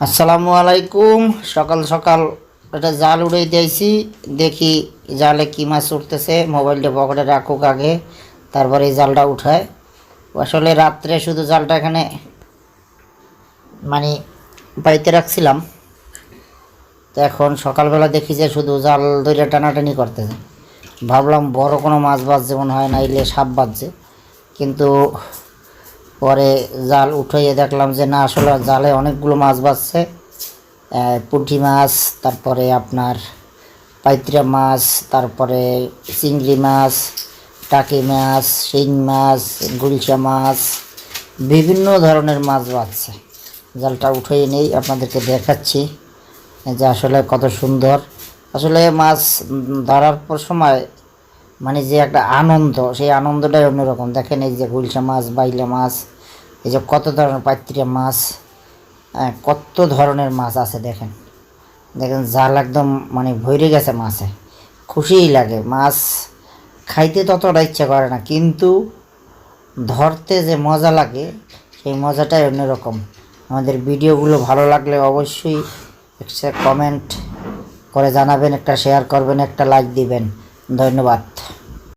আসসালামু আলাইকুম। সকাল সকাল একটা জাল উড়াই দিয়েছি, দেখি জালে কি মাছ উঠতেছে। মোবাইলটা পকেটে রাখুক আগে, তারপরে এই জালটা উঠায়। আসলে রাত্রে শুধু জালটা এখানে মানে পাইতে রাখছিলাম, তো এখন সকালবেলা দেখি যে শুধু জাল ধরে টানাটানি করতেছে। ভাবলাম বড় কোনো মাছ বাজছে মনে হয়, নাইলে সাপ বাজছে, কিন্তু পরে জাল উঠাইয়ে দেখলাম যে না, আসলে জালে অনেকগুলো মাছ বাজছে। পুঁটি মাছ, তারপরে আপনার পাইতরা মাছ, তারপরে চিংড়ি মাছ, টাকি মাছ, শিং মাছ, গুলশা মাছ, বিভিন্ন ধরনের মাছ বাজছে। জালটা উঠিয়ে নেই, আপনাদেরকে দেখাচ্ছি যে আসলে কত সুন্দর। আসলে মাছ ধরার পর সময় মানে যে একটা আনন্দ, সেই আনন্দটাই অন্যরকম। দেখেন এই যে গুলশা মাছ, বাইলা মাছ, এই যে কত ধরনের পাইতরা মাছ, কত ধরনের মাছ আছে। দেখেন দেখেন জাল একদম মানে ভরে গেছে মাছে। খুশিই লাগে। মাছ খাইতে ততটা ইচ্ছা করে না, কিন্তু ধরতে যে মজা লাগে সেই মজাটাই অন্যরকম। আমাদের ভিডিওগুলো ভালো লাগলে অবশ্যই একটা কমেন্ট করে জানাবেন, একটা শেয়ার করবেন, একটা লাইক দিবেন। ধন্যবাদ।